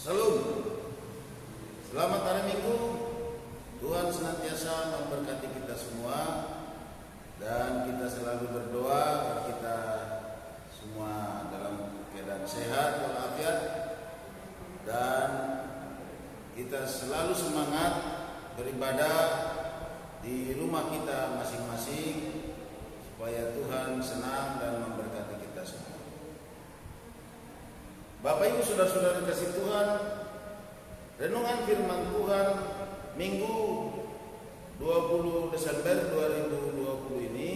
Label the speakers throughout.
Speaker 1: Salam. Selamat hari Minggu. Tuhan senantiasa memberkati kita semua, dan kita selalu berdoa agar kita semua dalam keadaan sehat walafiat, dan kita selalu semangat beribadah di rumah kita masing-masing supaya Tuhan senang dan memberkati kita semua. Bapak Ibu saudara-saudara kasih Tuhan, renungan firman Tuhan Minggu 20 Desember 2020 ini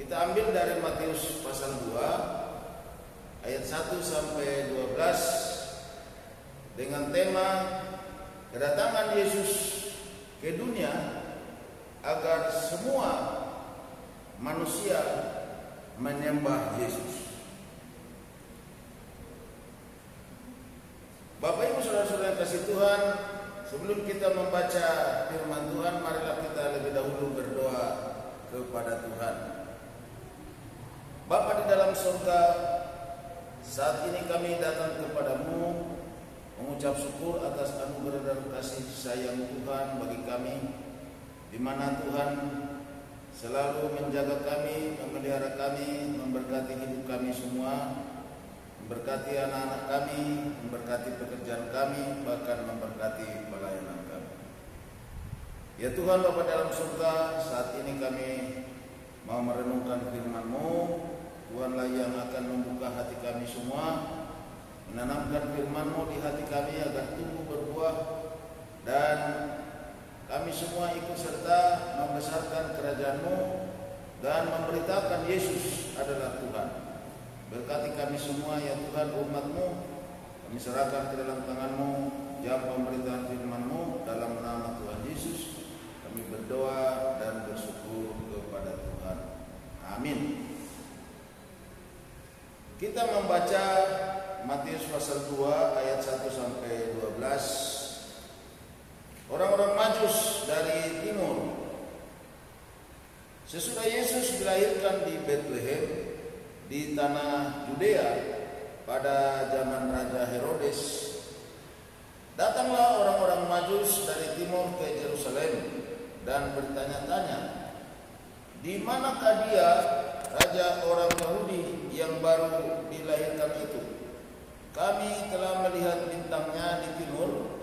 Speaker 1: kita ambil dari Matius pasal 2 ayat 1 sampai 12 dengan tema kedatangan Yesus ke dunia agar semua manusia menyembah Yesus. Bapak Ibu saudara-saudara yang kasih Tuhan, sebelum kita membaca firman Tuhan, marilah kita lebih dahulu berdoa kepada Tuhan. Bapa di dalam surga, Saat ini kami datang kepadamu mengucap syukur atas anugerah dan kasih sayang Tuhan bagi kami, di mana Tuhan selalu menjaga kami, memelihara kami, memberkati hidup kami semua, memberkati anak-anak kami, memberkati pekerjaan kami, bahkan memberkati pelayanan kami. Ya Tuhan Bapa dalam surga, saat ini kami mau merenungkan firman-Mu. Tuhanlah yang akan membuka hati kami semua, menanamkan firman-Mu di hati kami agar tumbuh berbuah, dan kami semua ikut serta membesarkan kerajaan-Mu dan memberitakan Yesus adalah Tuhan. Berkati kami semua ya Tuhan, umat-Mu, kami serahkan ke dalam tangan-Mu jam pemberitaan firman-Mu, dalam nama Tuhan Yesus kami berdoa dan bersyukur kepada Tuhan. Amin. Kita membaca Matius pasal 2 ayat 1 sampai 12. Orang-orang Majus dari timur. Sesudah Yesus dilahirkan di Bethlehem di tanah Yudea pada zaman Raja Herodes, datanglah orang-orang Majus dari timur ke Yerusalem dan bertanya-tanya, di manakah dia, raja orang Yahudi yang baru dilahirkan itu? Kami telah melihat bintangnya di timur,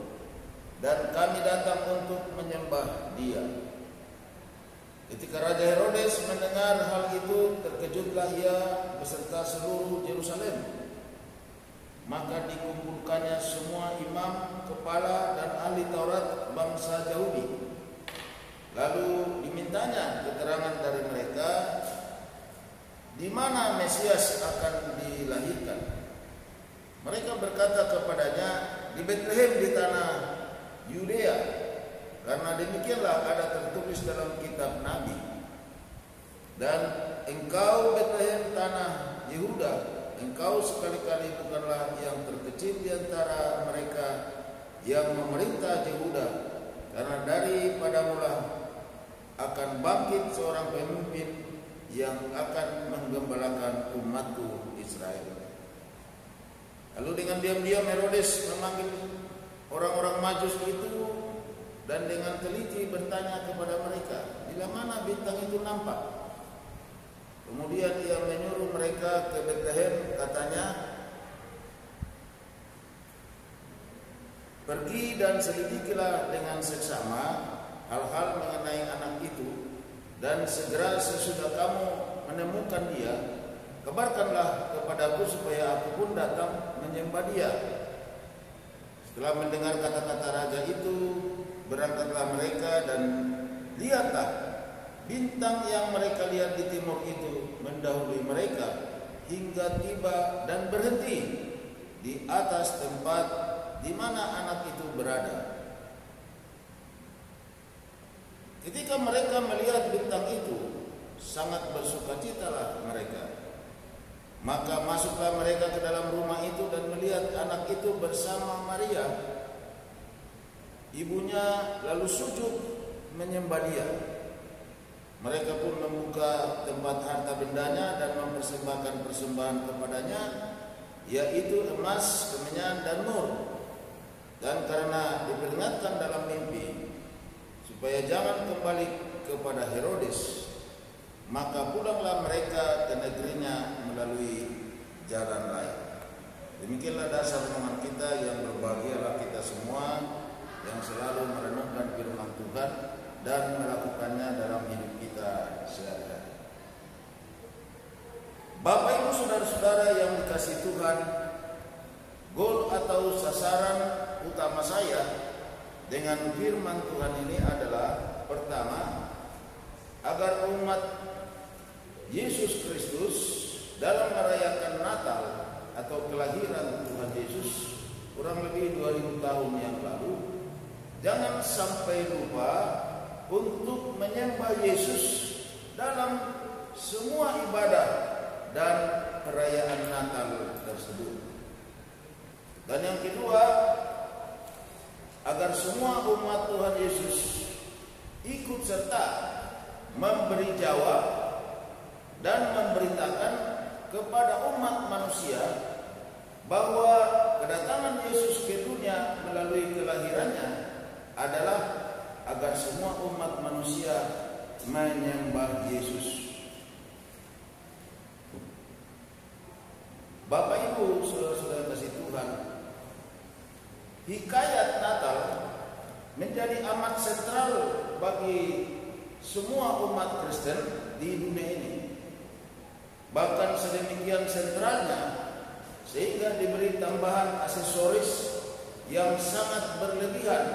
Speaker 1: dan kami datang untuk menyembah dia. Ketika Raja Herodes mendengar hal itu, terkejutlah ia beserta seluruh Yerusalem. Maka dikumpulkannya semua imam, kepala, dan ahli Taurat bangsa Yahudi. Lalu dimintanya keterangan dari mereka, di mana Mesias akan dilahirkan. Mereka berkata kepadanya, di Bethlehem di tanah Yudea, karena demikianlah ada tertulis dalam kitab Nabi. Dan engkau Bethlehem tanah Yehuda, engkau sekali-kali bukanlah yang terkecil di antara mereka yang memerintah Yehuda, karena daripadamulah akan bangkit seorang pemimpin yang akan menggembalakan umatku Israel. Lalu dengan diam-diam Herodes memanggil orang-orang Majus itu dan dengan teliti bertanya kepada mereka, bila mana bintang itu nampak? Kemudian ia menyuruh mereka ke Bethlehem, katanya, pergi dan selidikilah dengan seksama hal-hal mengenai anak itu, dan segera sesudah kamu menemukan dia, kabarkanlah kepadaku supaya aku pun datang menyembah dia. Setelah mendengar kata-kata raja itu, berangkatlah mereka, dan lihatlah, bintang yang mereka lihat di timur itu mendahului mereka hingga tiba dan berhenti di atas tempat di mana anak itu berada. Ketika mereka melihat bintang itu, sangat bersukacitalah mereka. Maka masuklah mereka ke dalam rumah itu dan melihat anak itu bersama Maria, ibunya, lalu sujud menyembah dia. Mereka pun membuka tempat harta bendanya dan mempersembahkan persembahan kepadanya, yaitu emas, kemenyan, dan mur. Dan karena diperingatkan dalam mimpi supaya jangan kembali kepada Herodes, maka pulanglah mereka ke negerinya melalui jalan lain. Demikianlah dasar renungan kita, yang berbahagialah kita semua yang selalu merenungkan firman Tuhan dan melakukannya dalam hidup kita sehari-hari. Bapak Ibu saudara-saudara yang dikasihi Tuhan, goal atau sasaran utama saya dengan firman Tuhan ini adalah, pertama, agar umat Yesus Kristus dalam merayakan Natal atau kelahiran Tuhan Yesus kurang lebih 2000 tahun yang lalu, jangan sampai lupa untuk menyembah Yesus dalam semua ibadah dan perayaan Natal tersebut. Dan yang kedua, agar semua umat Tuhan Yesus ikut serta memberi jawab dan memberitakan kepada umat manusia bahwa kedatangan Yesus ke dunia melalui kelahirannya adalah agar semua umat manusia menyembah Yesus. Bapak Ibu, saudara-saudara kasih Tuhan, hikayat Natal menjadi amat sentral bagi semua umat Kristen di dunia ini. Bahkan sedemikian sentralnya sehingga diberi tambahan aksesoris yang sangat berlebihan,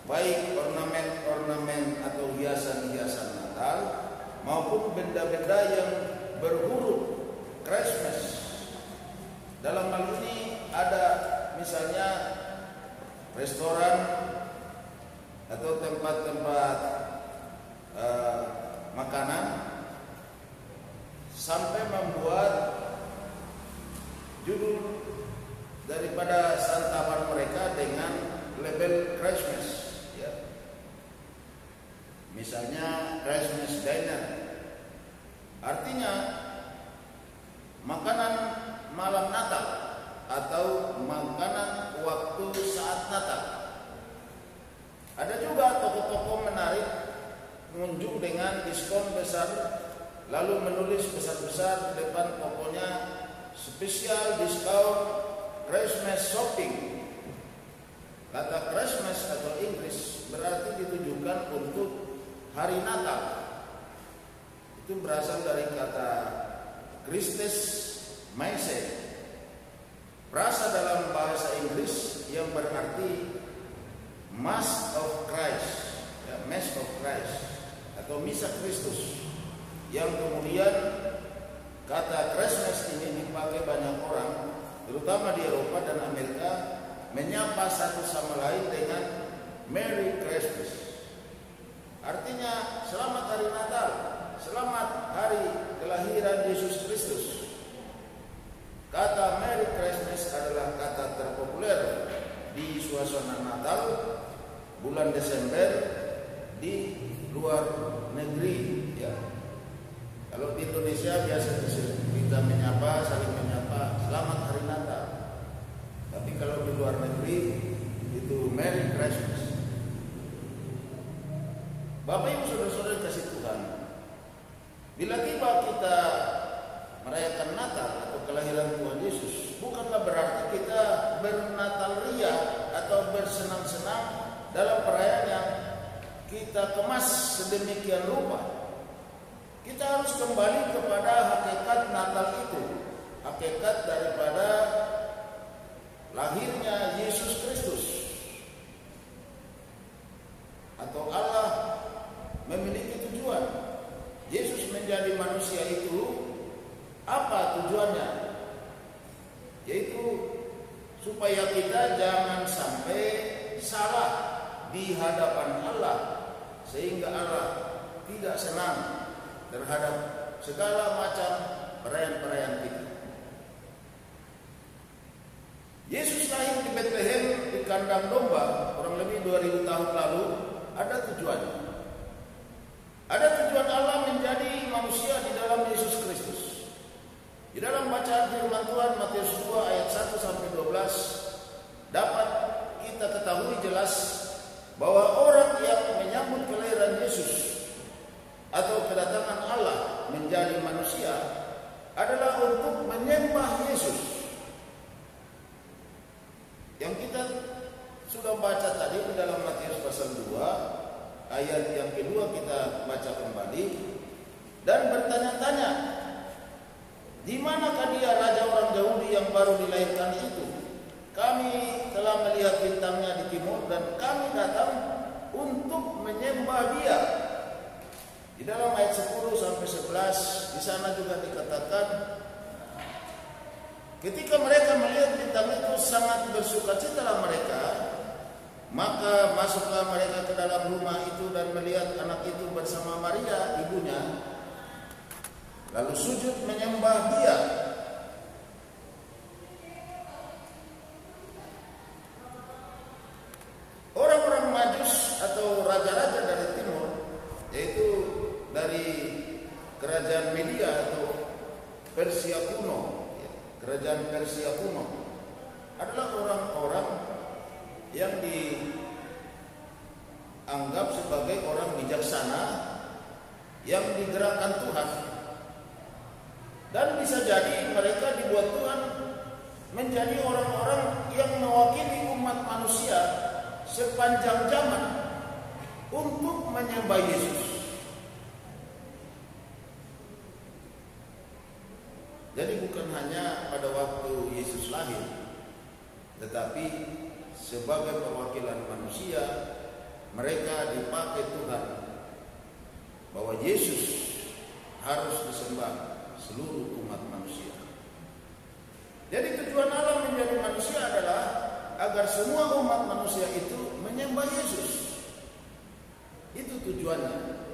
Speaker 1: baik ornamen-ornamen atau hiasan-hiasan Natal maupun benda-benda yang berhuruf Christmas. Dalam hal ini ada misalnya restoran atau tempat-tempat makanan sampai membuat judul daripada santapan mereka dengan label Christmas, ya. Misalnya Christmas dinner, artinya makanan malam Natal atau makanan waktu saat Natal. Ada juga toko-toko menarik pengunjung dengan diskon besar, lalu menulis besar-besar di depan tokonya spesial diskon Christmas shopping. Kata Christmas atau Inggris berarti ditujukan untuk hari Natal. Itu berasal dari kata Christus Maise, frasa dalam bahasa Inggris yang berarti Mass of Christ, ya, Mass of Christ atau Misa Kristus, yang kemudian kata Christmas ini dipakai banyak orang, terutama di Eropa dan Amerika, menyapa satu sama lain dengan Merry Christmas. Artinya selamat hari Natal, selamat hari kelahiran Yesus Kristus. Kata Merry Christmas adalah kata terpopuler di suasana Natal bulan Desember di luar negeri, ya. Kalau di Indonesia biasa kita menyapa, saling menyapa selamat hari Natal. Tapi kalau di luar negeri itu Merry Christmas. Bapak Ibu saudara-saudara kasih Tuhan, bila tiba kita merayakan Natal atau kelahiran Tuhan Yesus, bukanlah berarti kita bernatal ria atau bersenang-senang dalam perayaan yang kita kemas sedemikian rupa. Kita harus kembali kepada hakikat Natal itu, hakikat daripada lahirnya Yesus Kristus, atau Allah memiliki tujuan. Yesus menjadi manusia itu apa tujuannya? Yaitu supaya kita jangan sampai salah di hadapan Allah, sehingga Allah tidak senang terhadap segala macam perayaan-perayaan kita. Yesus lahir di Bethlehem di kandang domba kurang lebih 2000 tahun lalu. Ada tujuan. Ada tujuan Allah menjadi manusia di dalam Yesus Kristus. Di dalam bacaan firman Tuhan Matius 2 ayat 1 sampai 12 dapat kita ketahui jelas bahwa orang yang menyambut kelahiran Yesus atau kedatangan Allah menjadi manusia adalah untuk menyembah Yesus. Yang kita sudah baca tadi di dalam Matius pasal 2 ayat yang kedua kita baca kembali dan bertanya-tanya, di manakah dia raja orang Yahudi yang baru dilahirkan itu? Kami telah melihat bintangnya di timur dan kami datang untuk menyembah dia. Di dalam ayat 10 sampai 11 di sana juga dikatakan, ketika mereka melihat bintang itu sangat bersukacitalah mereka, maka masuklah mereka ke dalam rumah itu dan melihat anak itu bersama Maria ibunya, lalu sujud menyembah dia. Orang-orang Majus atau raja-raja dari timur, yaitu dari kerajaan Media atau Persia kuno, kerajaan Persia kuno, adalah orang-orang yang dianggap sebagai orang bijaksana yang digerakkan Tuhan. Dan bisa jadi mereka dibuat Tuhan menjadi orang-orang yang mewakili umat manusia sepanjang zaman untuk menyembah Yesus. Jadi bukan hanya pada waktu Yesus lahir, tetapi sebagai perwakilan manusia, mereka dipakai Tuhan bahwa Yesus harus disembah seluruh umat manusia. Jadi tujuan Allah menjadi manusia adalah agar semua umat manusia itu menyembah Yesus. Itu tujuannya.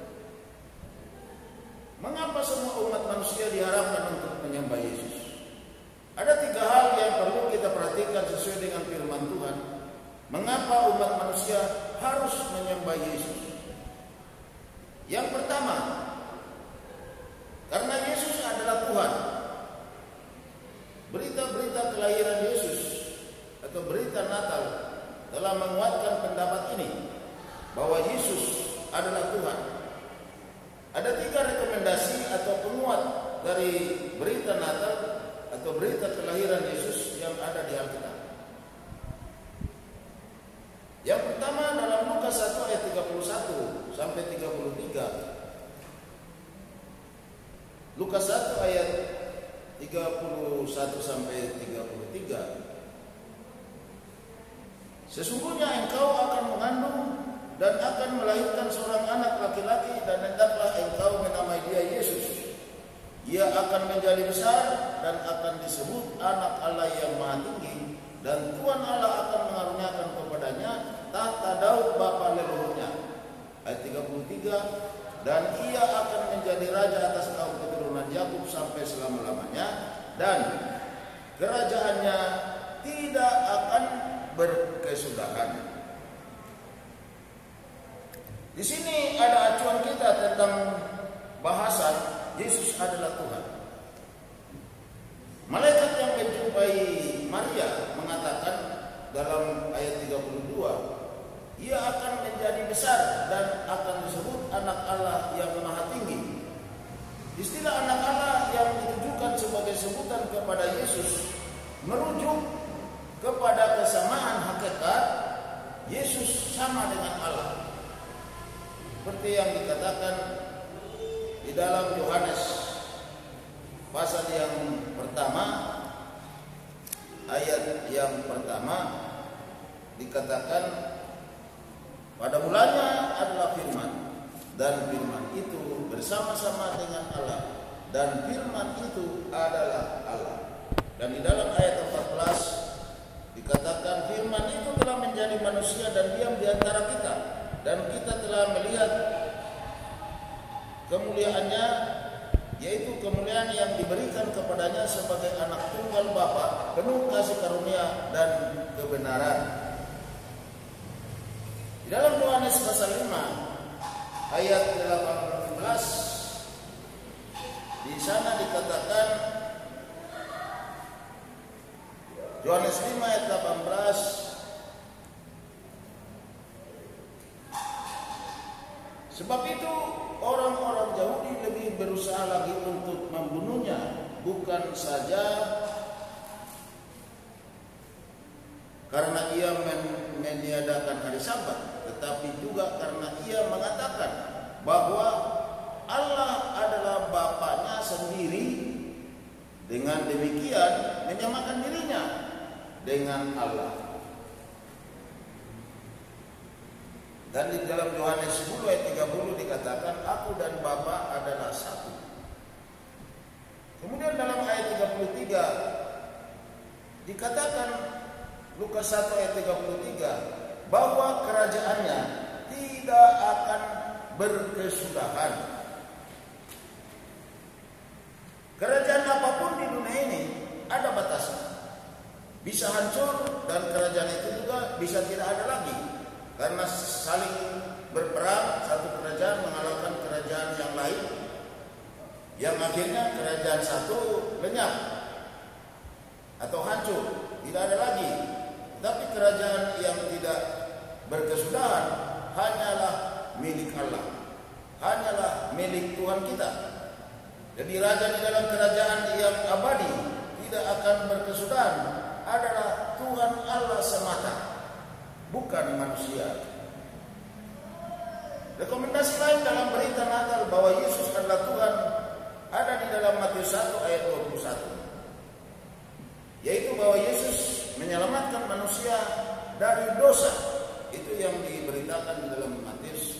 Speaker 1: Mengapa semua umat manusia diharapkan untuk menyembah Yesus? Ada 3 hal yang perlu kita perhatikan sesuai dengan firman Tuhan. Mengapa umat manusia harus menyembah Yesus? Yang pertama, karena Yesus adalah Tuhan. Berita-berita kelahiran Yesus atau berita Natal telah menguatkan pendapat ini bahwa Yesus adalah Tuhan. Ada 3 rekomendasi atau penguat dari berita Natal atau berita kelahiran Yesus yang ada di Alkitab. Yang pertama dalam Lukas 1 ayat 31 sampai 33. Lukas 1 ayat 31 sampai 33. Sesungguhnya engkau akan mengandung dan akan melahirkan seorang anak laki-laki, dan hendaklah engkau menamai dia Yesus. Ia akan menjadi besar dan akan disebut Anak Allah yang Maha Tinggi, dan Tuhan Allah akan mengaruniakan kepadanya tahta Daud bapa leluhurnya. Ayat 33. Dan ia akan menjadi raja atas kaum keturunan Yakub sampai selama-lamanya, dan kerajaannya tidak akan berkesudahan. Di sini ada acuan kita tentang bahasan Yesus adalah Tuhan. Malaikat yang menjumpai Maria mengatakan dalam ayat 32, ia akan menjadi besar dan akan disebut Anak Allah yang Maha Tinggi. Istilah Anak Allah yang ditujukan sebagai sebutan kepada Yesus merujuk kepada kesamaan hakikat Yesus sama dengan Allah. Seperti yang dikatakan di dalam Yohanes pasal yang pertama, ayat yang pertama dikatakan, pada mulanya adalah firman, dan firman itu bersama-sama dengan Allah, dan firman itu adalah Allah. Dan di dalam ayat 14 dikatakan, firman itu telah menjadi manusia dan diam di antara kita, dan kita telah melihat kemuliaannya, yaitu kemuliaan yang diberikan kepadanya sebagai anak tunggal Bapa, penuh kasih karunia dan kebenaran. Di dalam Yohanes pasal 5 ayat 18, di sana dikatakan, Yohanes 5 ayat 18, sebab itu orang-orang Yahudi lebih berusaha lagi untuk membunuhnya, bukan saja karena ia meniadakan hari Sabat, tetapi juga karena ia mengatakan bahwa Allah adalah Bapanya sendiri. Dengan demikian menyamakan dirinya dengan Allah. Dan di dalam Yohanes 10 ayat 30 dikatakan, aku dan Bapa adalah satu. Kemudian dalam ayat 33 dikatakan, Lukas 1 ayat 33, bahwa kerajaannya tidak akan berkesudahan. Kerajaan apapun di dunia ini ada batasnya. Bisa hancur, dan kerajaan itu juga bisa tidak ada lagi. Karena saling berperang, satu kerajaan mengalahkan kerajaan yang lain, yang akhirnya kerajaan satu lenyap atau hancur, tidak ada lagi kerajaan yang tidak berkesudahan hanyalah milik Allah, hanyalah milik Tuhan kita. Jadi raja di dalam kerajaan yang abadi tidak akan berkesudahan adalah Tuhan Allah semata, bukan manusia. Rekomendasi lain dalam berita Natal bahwa Yesus adalah Tuhan ada di dalam Matius 1 ayat 21, yaitu bahwa Yesus menyelamatkan manusia dari dosa. Itu yang diberitakan di dalam Matius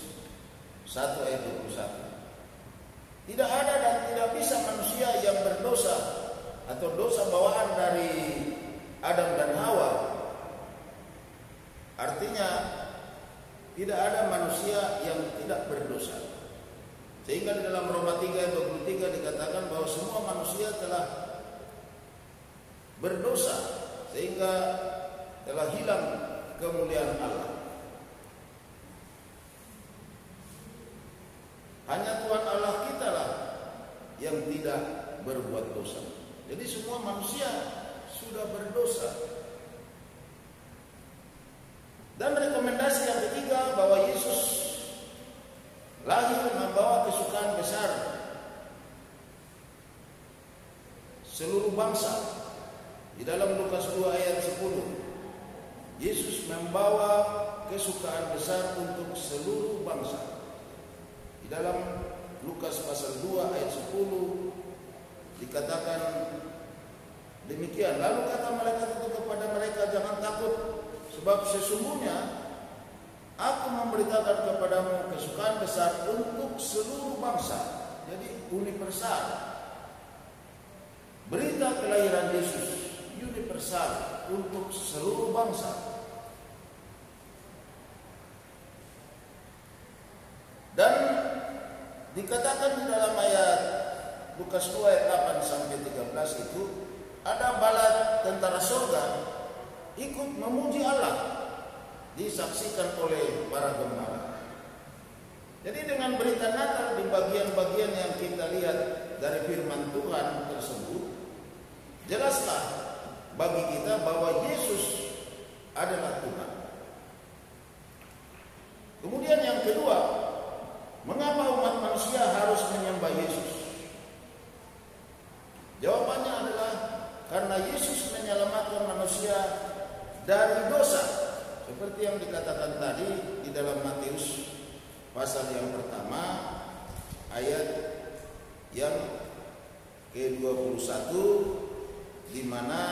Speaker 1: 1 ayat 21. Tidak ada dan tidak bisa manusia yang berdosa atau dosa bawaan dari Adam dan Hawa. Artinya tidak ada manusia yang tidak berdosa. Sehingga di dalam Roma 3 ayat 23 dikatakan bahwa semua manusia telah berdosa sehingga telah hilang kemuliaan Allah. Hanya Tuhan Allah kita lah yang tidak berbuat dosa. Jadi semua manusia sudah berdosa. Dan rekomendasi yang ketiga bahwa Yesus lahir membawa kesukaan besar seluruh bangsa. Di dalam Lukas 2 ayat 10, Yesus membawa kesukaan besar untuk seluruh bangsa. Di dalam Lukas pasal 2 ayat 10 dikatakan demikian. Lalu kata malaikat itu kepada mereka, jangan takut, sebab sesungguhnya aku memberitakan kepadamu kesukaan besar untuk seluruh bangsa. Jadi universal. Berita kelahiran Yesus universal untuk seluruh bangsa. Dan dikatakan di dalam ayat Lukas 2 ayat 8 sampai 13 itu ada bala tentara surga ikut memuji Allah, disaksikan oleh para gembala. Jadi dengan berita Natal di bagian-bagian yang kita lihat dari firman Tuhan tersebut, jelaslah bagi kita bahwa Yesus adalah Tuhan. Kemudian yang kedua, mengapa umat manusia harus menyembah Yesus? Jawabannya adalah karena Yesus menyelamatkan manusia dari dosa. Seperti yang dikatakan tadi di dalam Matius pasal yang pertama ayat yang ke-21, di mana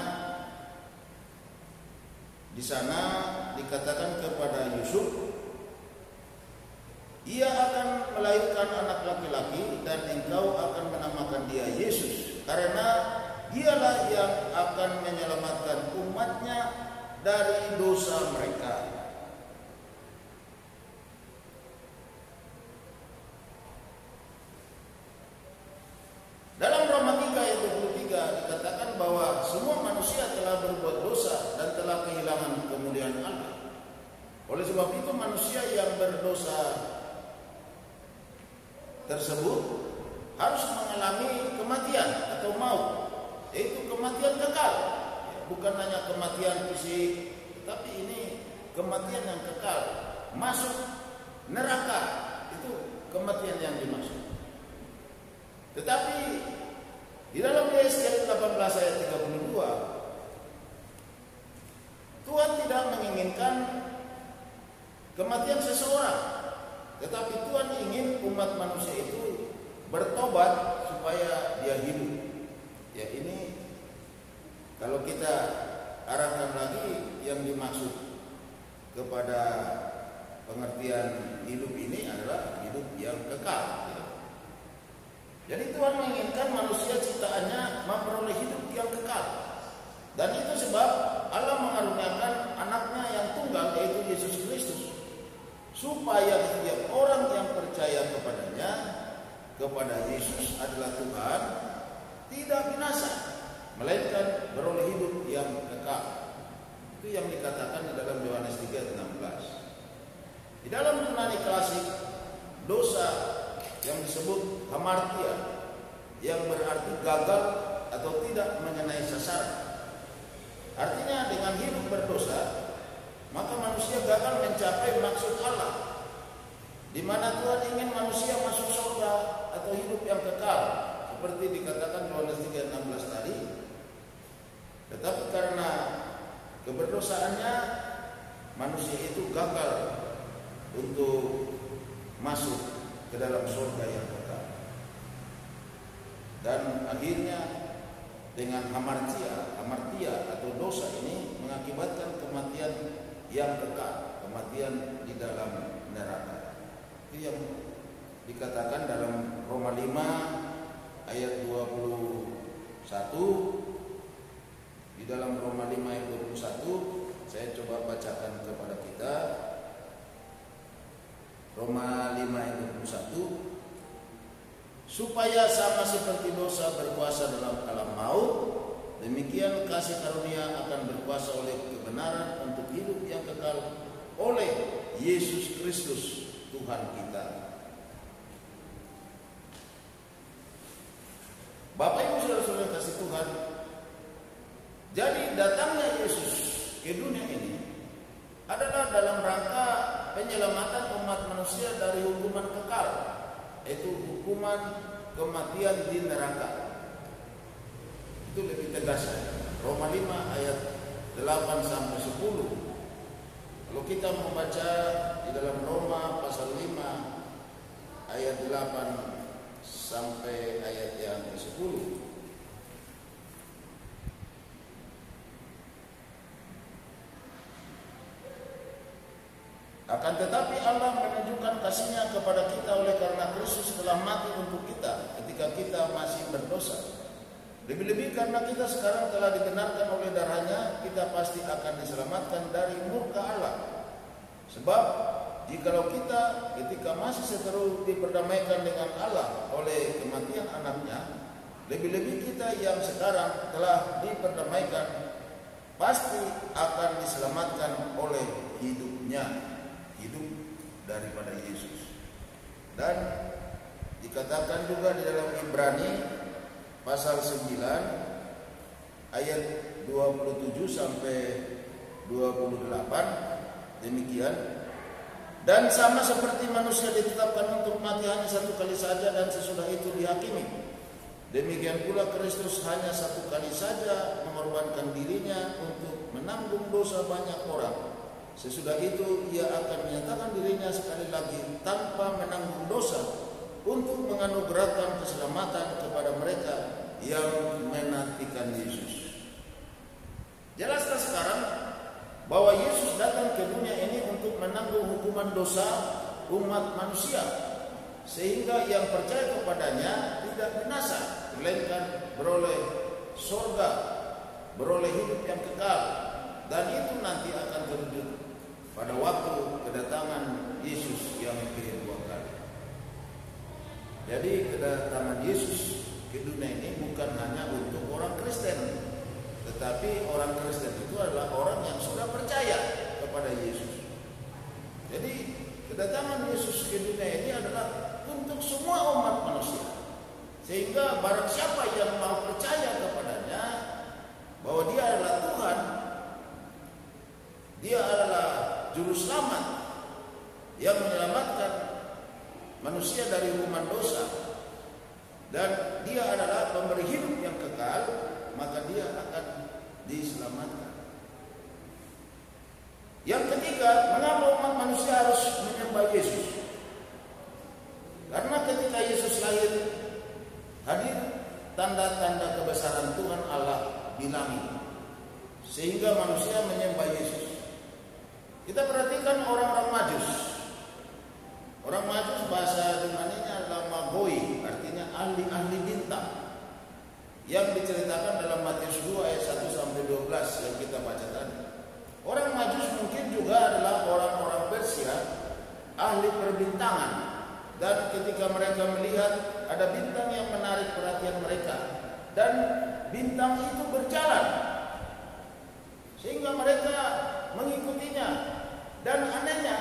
Speaker 1: di sana dikatakan kepada Yusuf, ia akan melahirkan anak laki-laki dan engkau akan menamakan dia Yesus, karena dialah yang akan menyelamatkan umatnya dari dosa mereka. Dalam Roma 3 ayat 23 dikatakan bahwa semua manusia telah berbuat dosa dan telah kehilangan kemuliaan Allah. Oleh sebab itu manusia yang berdosa tersebut harus mengalami kematian atau maut, yaitu kematian kekal. Bukan hanya kematian fisik, tapi ini kematian yang kekal, masuk neraka. Itu kematian yang dimaksud. Tetapi di dalam Yesaya 18 ayat 32, Tuhan tidak menginginkan kematian seseorang, tetapi Tuhan ingin umat manusia itu bertobat supaya dia hidup. Ya, ini kalau kita arahkan lagi yang dimaksud kepada pengertian hidup ini adalah hidup yang kekal. Jadi Tuhan menginginkan manusia ciptaannya memperoleh hidup yang kekal. Dan itu sebab Allah mengaruniakan anaknya yang tunggal, yaitu Yesus Kristus, supaya setiap orang yang percaya kepadanya, kepada Yesus adalah Tuhan, tidak binasa, melainkan beroleh hidup yang kekal. Itu yang dikatakan di dalam Yohanes 3:16. Di dalam Yunani klasik, dosa yang disebut hamartia, yang berarti gagal atau tidak mengenai sasaran. Artinya dengan hidup berdosa, gagal mencapai maksud Allah, di mana Tuhan ingin manusia masuk surga atau hidup yang kekal, seperti dikatakan Yohanes 3:16 tadi. Tetapi karena keberdosaannya, manusia itu gagal untuk masuk ke dalam surga yang kekal. Dan akhirnya dengan hamartia atau dosa ini mengakibatkan kematian yang kekal, kematian di dalam neraka. Itu yang dikatakan dalam Roma 5 ayat 21. Di dalam Roma 5 ayat 21, saya coba bacakan kepada kita. Roma 5 ayat 21. Supaya sama seperti dosa berkuasa dalam alam maut, demikian kasih karunia akan berkuasa oleh kebenaran untuk hidup yang kekal oleh Yesus Kristus Tuhan kita. Bapak Ibu saudara-saudara kasih Tuhan, jadi datangnya Yesus ke dunia ini adalah dalam rangka penyelamatan umat manusia dari hukuman kekal, yaitu hukuman kematian di neraka. Itu lebih tegas. Roma 5 ayat 8-10. Kalau kita membaca di dalam Roma pasal 5 ayat 8 sampai ayat yang ke-10. Akan tetapi Allah menunjukkan kasih-Nya kepada kita oleh karena Kristus telah mati untuk kita ketika kita masih berdosa. Lebih-lebih karena kita sekarang telah dibenarkan oleh darah-Nya, kita pasti akan diselamatkan dari murka Allah. Sebab jikalau kita ketika masih seteru diperdamaikan dengan Allah oleh kematian anaknya, lebih-lebih kita yang sekarang telah diperdamaikan pasti akan diselamatkan oleh hidupnya, hidup daripada Yesus. Dan dikatakan juga di dalam Ibrani pasal 9 ayat 27 sampai 28 demikian. Dan sama seperti manusia ditetapkan untuk mati hanya satu kali saja dan sesudah itu dihakimi, demikian pula Kristus hanya satu kali saja mengorbankan dirinya untuk menanggung dosa banyak orang. Sesudah itu ia akan menyatakan dirinya sekali lagi tanpa menanggung dosa untuk menganugerahkan keselamatan kepada mereka yang menantikan Yesus. Jelaslah sekarang bahwa Yesus datang ke dunia ini untuk menanggung hukuman dosa umat manusia, sehingga yang percaya kepadanya tidak binasa, melainkan beroleh surga, beroleh hidup yang kekal. Dan itu nanti akan terwujud pada waktu kedatangan Yesus yang kedua kali. Jadi kedatangan Yesus ke dunia ini bukan hanya untuk orang Kristen, tetapi orang Kristen itu adalah orang yang sudah percaya kepada Yesus. Jadi kedatangan Yesus ke dunia ini adalah untuk semua umat manusia, sehingga barang siapa yang mau percaya kepadanya bahwa Dia adalah Tuhan, Dia adalah Juru Selamat yang menyelamatkan manusia dari hukuman dosa, dan Dia adalah pemberi hidup yang kekal, maka dia akan diselamatkan. Yang ketiga, mengapa umat manusia harus menyembah Yesus? Karena ketika Yesus lahir, hadir tanda-tanda kebesaran Tuhan Allah di langit, sehingga manusia menyembah Yesus. Kita perhatikan orang-orang Majus. Orang Majus bahasa Yunaninya adalah magoi, artinya ahli-ahli bintang, yang diceritakan dalam Matius 2 ayat 1 sampai 12 yang kita baca tadi. Orang Majus mungkin juga adalah orang-orang Persia, ahli perbintangan, dan ketika mereka melihat ada bintang yang menarik perhatian mereka, dan bintang itu berjalan, sehingga mereka mengikutinya. Dan anehnya,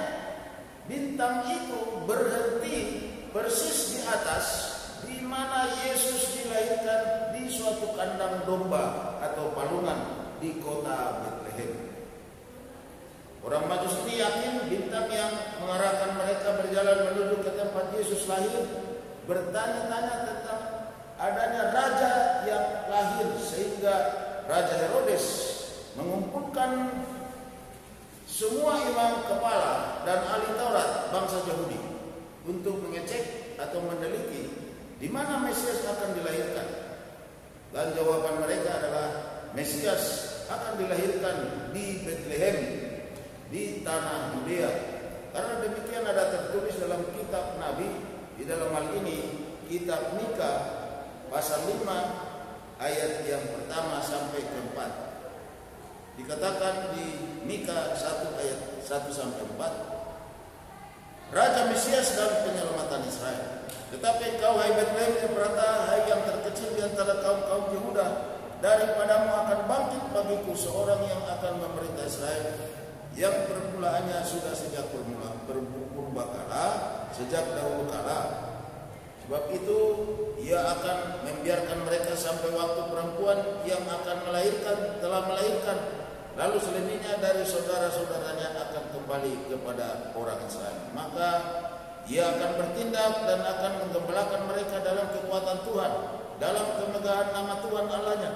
Speaker 1: bintang itu berhenti persis di atas di mana Yesus dilahirkan, di suatu kandang domba atau palungan di kota Bethlehem. Orang Majus ini yakin bintang yang mengarahkan mereka berjalan menuju ke tempat Yesus lahir bertanya-tanya tentang adanya raja yang lahir, sehingga Raja Herodes mengumpulkan semua imam kepala dan ahli Taurat bangsa Yahudi untuk mengecek atau meneliti di mana Mesias akan dilahirkan. Dan jawaban mereka adalah Mesias akan dilahirkan di Bethlehem, di tanah Yudea. Karena demikian ada tertulis dalam kitab Nabi, di dalam hal ini kitab Mika pasal 5 ayat yang pertama sampai ke-4. Dikatakan di Mika 1 ayat 1 sampai 4, Raja Mesias dan penyelamatan Israel. Tetapi engkau, hai Bethlehem Efratah, hai yang terkecil di antara kaum-kaum Yehuda, daripadamu akan bangkit bagiku seorang yang akan memerintah Israel, yang permulaannya sudah sejak purbakala, sejak dahulu kala. Sebab itu ia akan membiarkan mereka sampai waktu perempuan yang akan melahirkan telah melahirkan, lalu selebihnya dari saudara-saudaranya akan kembali kepada orang Israel. Maka ia akan bertindak dan akan menggembalakan mereka dalam kekuatan Tuhan, dalam kemegahan nama Tuhan Allahnya.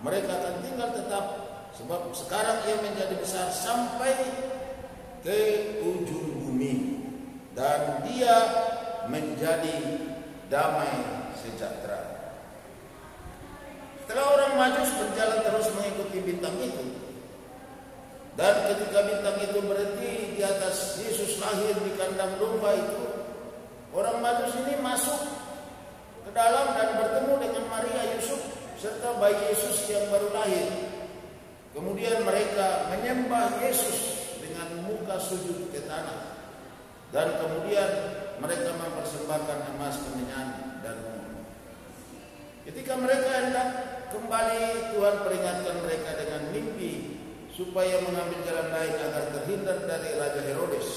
Speaker 1: Mereka akan tinggal tetap, sebab sekarang ia menjadi besar sampai ke ujung bumi, dan dia menjadi damai sejahtera. Setelah orang Majus berjalan terus mengikuti bintang itu, dan ketika bintang itu berhenti di atas Yesus lahir di kandang domba itu, orang Majus ini masuk ke dalam dan bertemu dengan Maria, Yusuf serta bayi Yesus yang baru lahir. Kemudian mereka menyembah Yesus dengan muka sujud ke tanah, dan kemudian mereka mempersembahkan emas, kemenyan, dan ungu. Ketika mereka hendak kembali, Tuhan peringatkan mereka dengan mimpi supaya mengambil jalan lain agar terhindar dari Raja Herodes.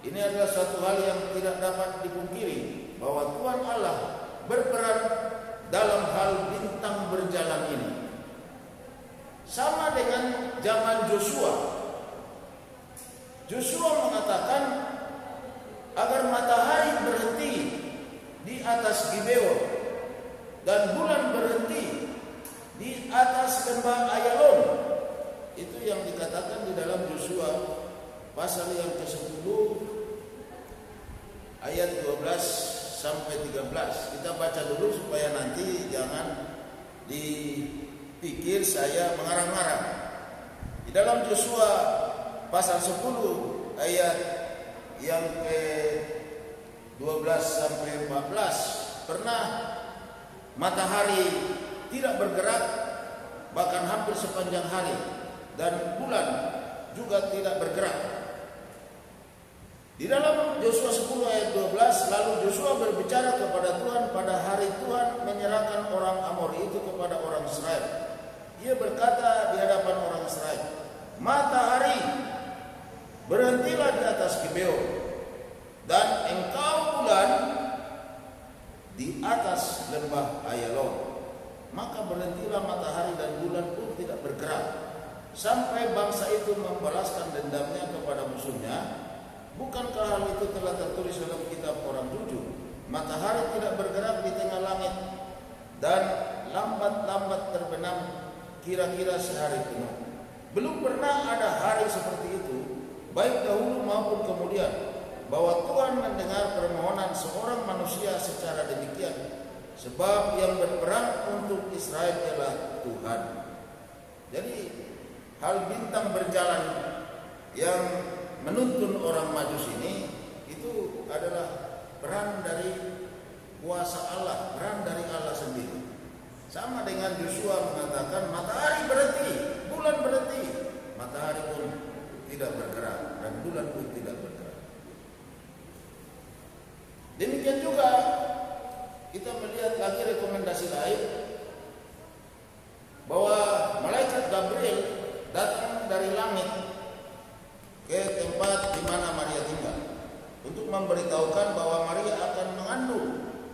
Speaker 1: Ini adalah suatu hal yang tidak dapat dipungkiri, bahwa Tuhan Allah berperan dalam hal bintang berjalan ini. Sama dengan zaman Joshua. Joshua mengatakan agar matahari berhenti di atas Gibeon dan bulan berhenti di atas lembah Ayalon. Itu yang dikatakan di dalam Joshua pasal yang ke-10 ayat 12 sampai 13. Kita baca dulu supaya nanti jangan dipikir saya mengarang-arang. Di dalam Joshua pasal 10 ayat yang ke-12 sampai 14, pernah matahari tidak bergerak bahkan hampir sepanjang hari, dan bulan juga tidak bergerak. Di dalam Joshua 10 ayat 12, lalu Joshua berbicara kepada Tuhan pada hari Tuhan menyerahkan orang Amori itu kepada orang Israel. Ia berkata di hadapan orang Israel, matahari, berhentilah di atas Gibeon, dan engkau bulan di atas lembah Ayalon. Maka berhentilah matahari dan bulan pun tidak bergerak, sampai bangsa itu membalaskan dendamnya kepada musuhnya. Bukankah hal itu telah tertulis dalam kitab orang jujur? Matahari tidak bergerak di tengah langit, dan lambat-lambat terbenam kira-kira sehari penuh. Belum pernah ada hari seperti itu, baik dahulu maupun kemudian, bahwa Tuhan mendengar permohonan seorang manusia secara demikian. Sebab yang berperang untuk Israel ialah Tuhan. Jadi hal bintang berjalan yang menuntun orang Majus ini itu adalah peran dari kuasa Allah, peran dari Allah sendiri. Sama dengan Joshua mengatakan matahari berhenti, bulan berhenti, matahari pun tidak bergerak dan bulan pun tidak bergerak. Demikian juga kita melihat lagi rekomendasi lain, bahwa malaikat Gabriel datang dari langit ke tempat di mana Maria tinggal untuk memberitahukan bahwa Maria akan mengandung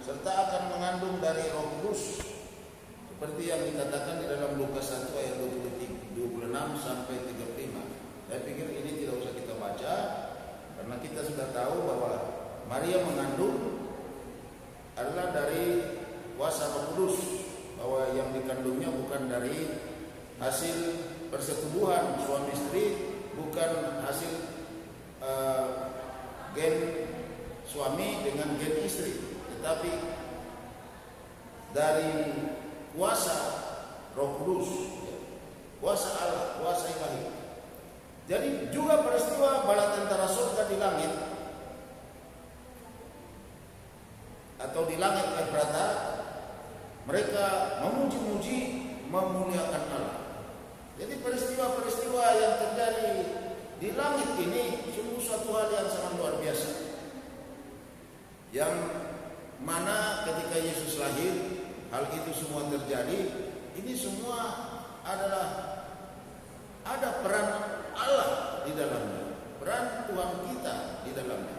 Speaker 1: serta akan mengandung dari Roh Kudus, seperti yang dikatakan di dalam Lukas 1 ayat 26 sampai 35. Saya pikir ini tidak usah suami istri bukan hasil gen suami dengan gen istri, tetapi dari kuasa Roh Kudus, kuasa Allah, kuasa ilahi. Jadi juga peristiwa bala tentara surga di langit atau di langit Efrata, mereka memuji-muji, memuliakan Allah. Jadi peristiwa-peristiwa yang terjadi di langit ini sungguh suatu hal yang sangat luar biasa. Yang mana ketika Yesus lahir, hal itu semua terjadi. Ini semua adalah ada peran Allah di dalamnya, peran Tuhan kita di dalamnya.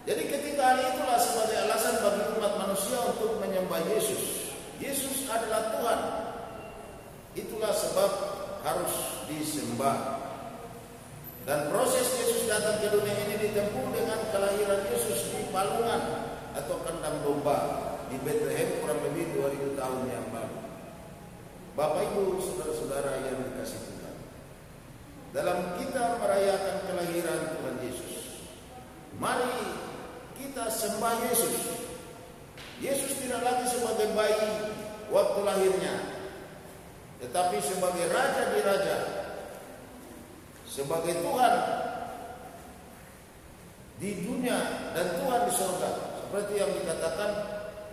Speaker 1: Jadi ketika hal itulah sebagai alasan bagi umat manusia untuk menyembah Yesus. Yesus adalah Tuhan. Itulah sebab harus disembah. Dan proses Yesus datang ke dunia ini ditempuh dengan kelahiran Yesus di palungan atau kandang domba di Bethlehem kurang lebih 2000 tahun yang lalu. Bapak Ibu, saudara-saudara yang dikasihi Tuhan, dalam kita merayakan kelahiran Tuhan Yesus, mari kita sembah Yesus. Yesus tidak lagi sebagai bayi waktu lahirnya, tetapi sebagai Raja di Raja, sebagai Tuhan di dunia dan Tuhan di surga, seperti yang dikatakan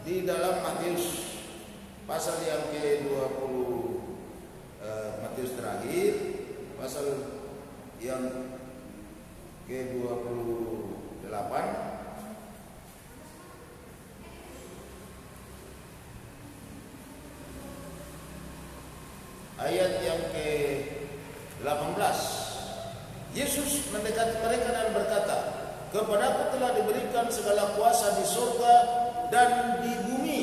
Speaker 1: di dalam Matius pasal yang ke-20, Matius terakhir pasal yang ke-28 ayat yang ke-18. Yesus mendekati mereka dan berkata, "Kepadaku telah diberikan segala kuasa di surga dan di bumi."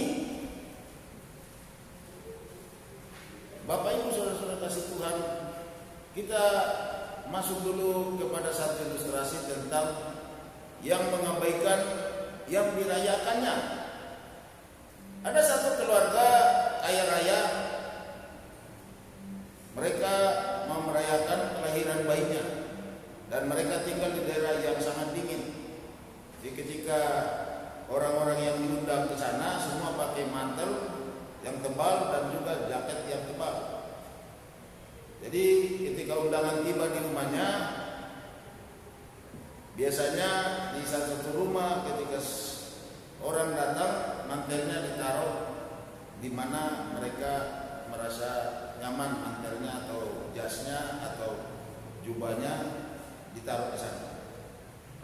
Speaker 1: Bapak Ibu saudara-saudara kasih Tuhan, kita masuk dulu kepada satu ilustrasi tentang yang mengabaikan yang dirayakannya. Ada satu keluarga kaya raya, mereka merayakan kelahiran bayinya, dan mereka tinggal di daerah yang sangat dingin. Jadi ketika orang-orang yang diundang ke sana semua pakai mantel yang tebal dan juga jaket yang tebal. Jadi ketika undangan tiba di rumahnya, biasanya di satu rumah ketika orang datang, mantelnya ditaruh di mana mereka merasa nyaman, mantelnya atau jasnya atau jubahnya ditaruh ke sana.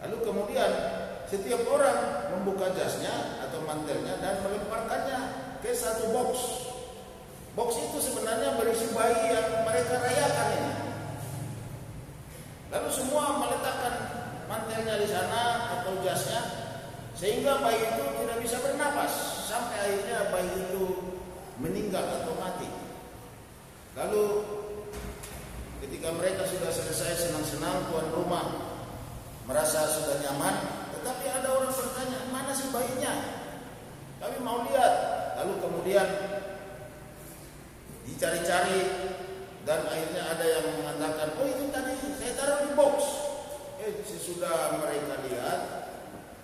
Speaker 1: Lalu kemudian setiap orang membuka jasnya atau mantelnya dan melemparkannya ke satu box. Box itu sebenarnya berisi bayi yang mereka rayakan ini. Lalu semua meletakkan mantelnya di sana atau jasnya, sehingga bayi itu tidak bisa bernapas sampai akhirnya bayi itu meninggal atau mati. Lalu ketika mereka sudah selesai senang-senang, tuan rumah merasa sudah nyaman, tetapi ada orang bertanya, "Mana sih bayinya? Kami mau lihat." Lalu kemudian dicari-cari dan akhirnya ada yang mengatakan, "Oh, itu tadi saya taruh di box." Sesudah mereka lihat,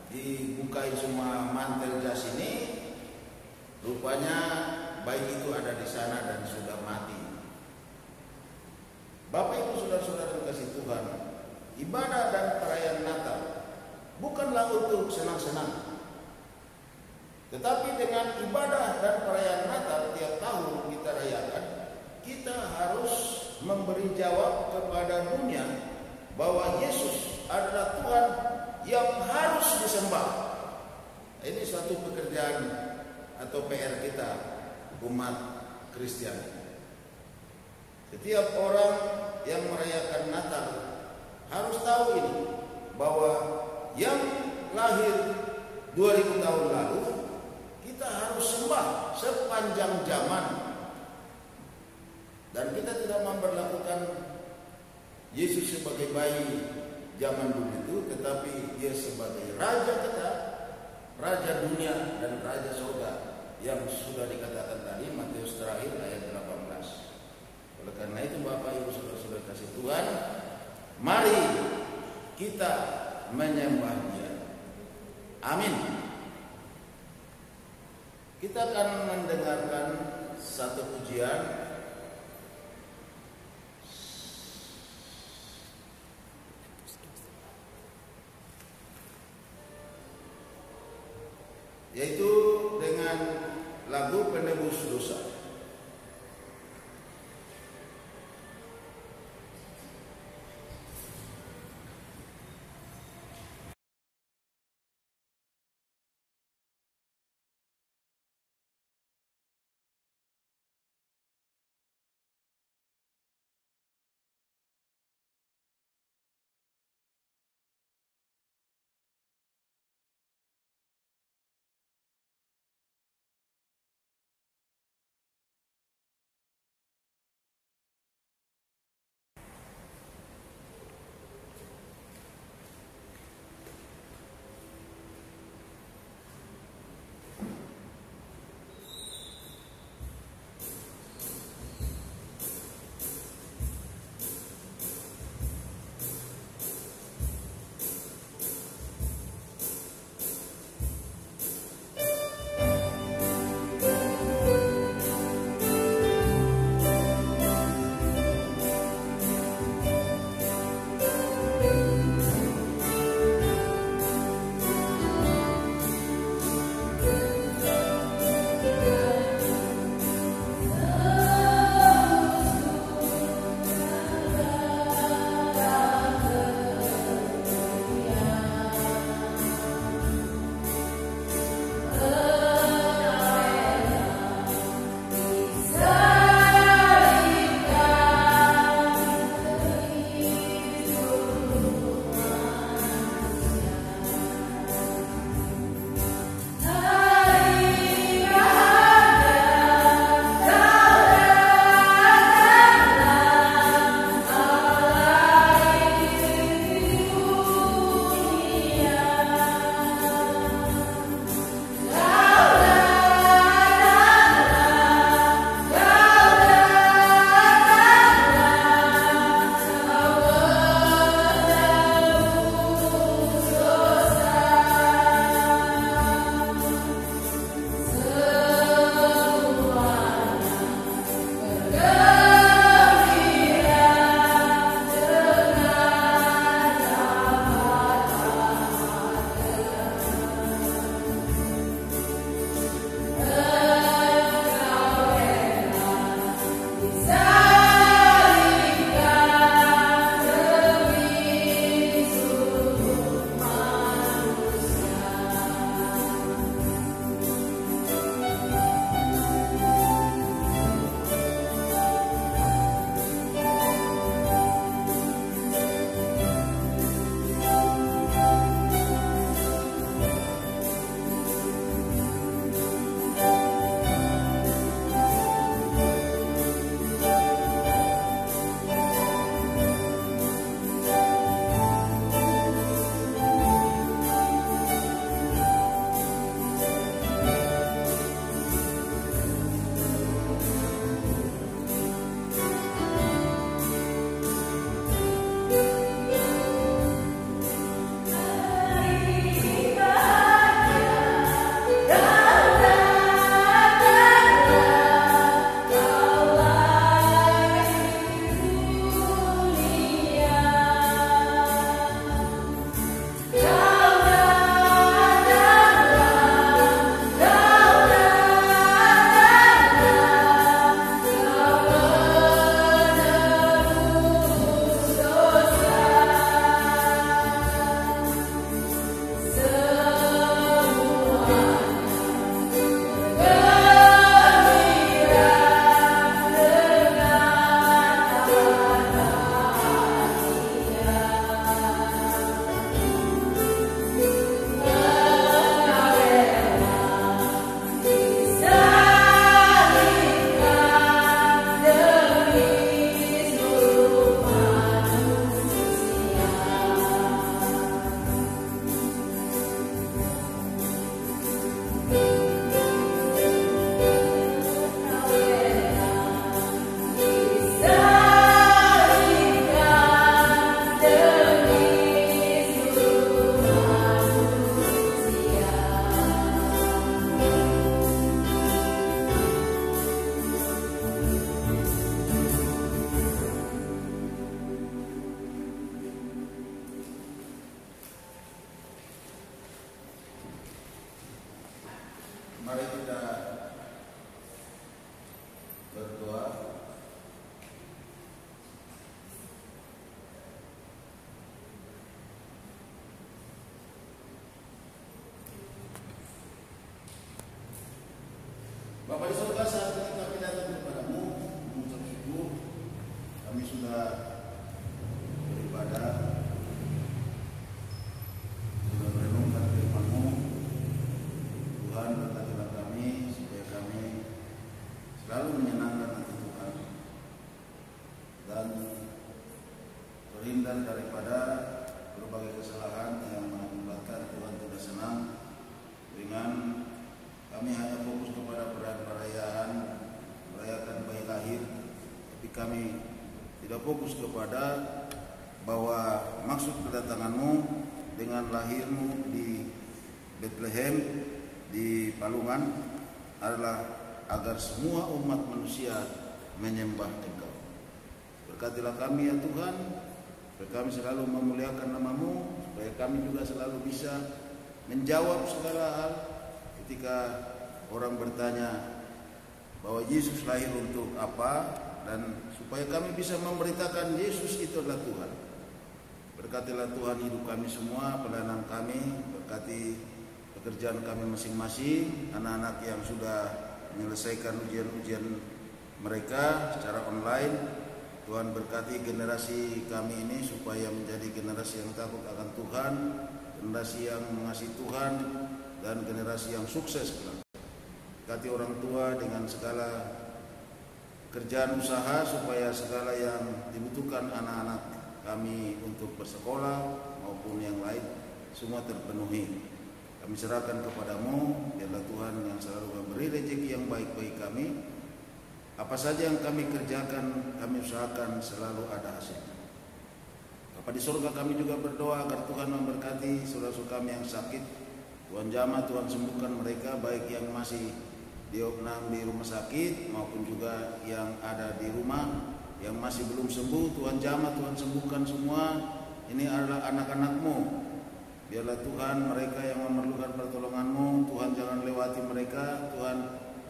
Speaker 1: dibukain semua mantel jas ini, rupanya bayi itu ada di sana dan sudah mati. Bapak Ibu saudara-saudara kasih Tuhan, ibadah dan perayaan Natal bukanlah untuk senang-senang. Tetapi dengan ibadah dan perayaan Natal tiap tahun kita rayakan, kita harus memberi jawab kepada dunia bahwa Yesus adalah Tuhan yang harus disembah. Ini suatu pekerjaan atau PR kita umat Kristen. Setiap orang yang merayakan Natal harus tahu ini, bahwa yang lahir 2000 tahun lalu kita harus sembah sepanjang zaman. Dan kita tidak memperlakukan Yesus sebagai bayi zaman dulu itu, tetapi Dia sebagai Raja kita, Raja dunia dan Raja surga, yang sudah dikatakan tadi Matius terakhir ayat 18. Oleh karena itu Bapak Ibu Saudara-saudara kasih Tuhan, mari kita menyembah Dia. Amin. Kita akan mendengarkan satu pujian, yaitu dengan lagu penebus dosa. Bapa di surga, saat ini kami datang kepadamu mengucap syukur. Kami sudah beribadah, sudah merenungkan firman-Mu. Tuhan, berkatilah kami supaya kami selalu menyenangkan hati Tuhan dan terhindar daripada berbagai kesalahan yang mengakibatkan Tuhan tidak senang dengan kami hanya fokus kepada perayaan merayakan bayi lahir, tapi kami tidak fokus kepada bahwa maksud kedatangan-Mu dengan lahir-Mu di Bethlehem di Palungan adalah agar semua umat manusia menyembah Engkau. Berkatilah kami ya Tuhan, supaya kami selalu memuliakan nama-Mu, supaya kami juga selalu bisa menjawab segala hal ketika orang bertanya bahwa Yesus lahir untuk apa, dan supaya kami bisa memberitakan Yesus itu adalah Tuhan. Berkatilah Tuhan hidup kami semua, pelayanan kami, berkati pekerjaan kami masing-masing, anak-anak yang sudah menyelesaikan ujian-ujian mereka secara online. Tuhan berkati generasi kami ini supaya menjadi generasi yang takut akan Tuhan, generasi yang mengasihi Tuhan, dan generasi yang sukses kelak. Berkati orang tua dengan segala kerjaan usaha supaya segala yang dibutuhkan anak-anak kami untuk bersekolah maupun yang lain semua terpenuhi. Kami serahkan kepadamu, biarlah Tuhan yang selalu memberi rezeki yang baik bagi kami. Apa saja yang kami kerjakan, kami usahakan selalu ada hasilnya. Bapa di surga, kami juga berdoa agar Tuhan memberkati saudara-saudara kami yang sakit. Tuhan jamah, Tuhan sembuhkan mereka, baik yang masih diopnam di rumah sakit maupun juga yang ada di rumah yang masih belum sembuh. Tuhan jamah, Tuhan sembuhkan semua. Ini adalah anak-anak-Mu. Biarlah Tuhan mereka yang memerlukan pertolongan-Mu, Tuhan jangan lewati mereka. Tuhan,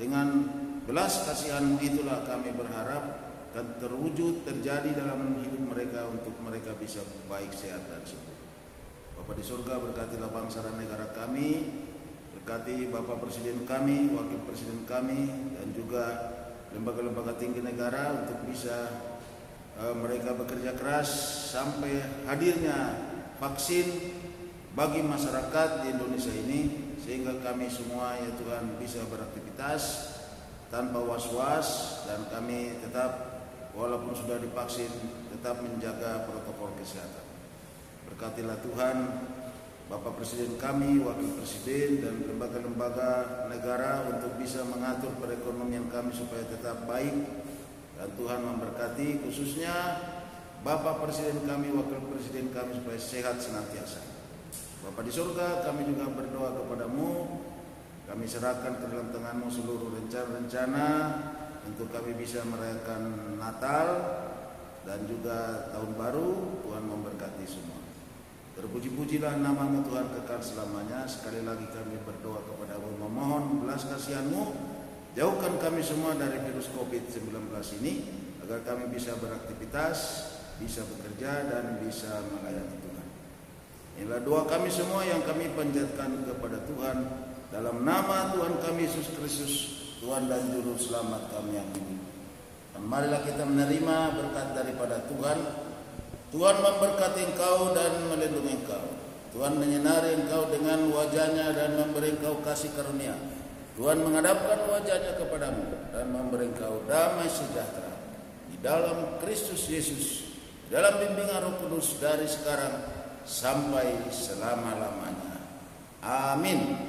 Speaker 1: dengan belas kasihan-Mu itulah kami berharap dan terwujud terjadi dalam hidup mereka untuk mereka bisa baik, sehat dan sembuh. Bapa di surga, berkatilah bangsa dan negara kami, berkati Bapak Presiden kami, Wakil Presiden kami, dan juga lembaga-lembaga tinggi negara untuk bisa mereka bekerja keras sampai hadirnya vaksin bagi masyarakat di Indonesia ini, sehingga kami semua ya Tuhan bisa beraktivitas tanpa was-was, dan kami tetap walaupun sudah divaksin tetap menjaga protokol kesehatan. Berkatilah Tuhan Bapak Presiden kami, Wakil Presiden, dan lembaga-lembaga negara untuk bisa mengatur perekonomian kami supaya tetap baik, dan Tuhan memberkati khususnya Bapak Presiden kami, Wakil Presiden kami supaya sehat senantiasa. Bapa di surga, kami juga berdoa kepadamu, kami serahkan ke dalam tangan-Mu seluruh rencana-rencana untuk kami bisa merayakan Natal dan juga Tahun Baru. Tuhan memberkati semua. Terpuji-pujilah nama-Mu Tuhan kekal selamanya. Sekali lagi kami berdoa kepadamu, memohon belas kasihan-Mu, jauhkan kami semua dari virus COVID-19 ini, agar kami bisa beraktivitas, bisa bekerja, dan bisa melayani Tuhan. Inilah doa kami semua yang kami panjatkan kepada Tuhan dalam nama Tuhan kami Yesus Kristus, Tuhan dan Juru Selamat kami yang hidup. Dan marilah kita menerima berkat daripada Tuhan. Tuhan memberkati engkau dan melindungi engkau. Tuhan menyinari engkau dengan wajah-Nya dan memberi engkau kasih karunia. Tuhan menghadapkan wajah-Nya kepadamu dan memberi engkau damai sejahtera di dalam Kristus Yesus, dalam bimbingan Roh Kudus dari sekarang sampai selama-lamanya. Amin.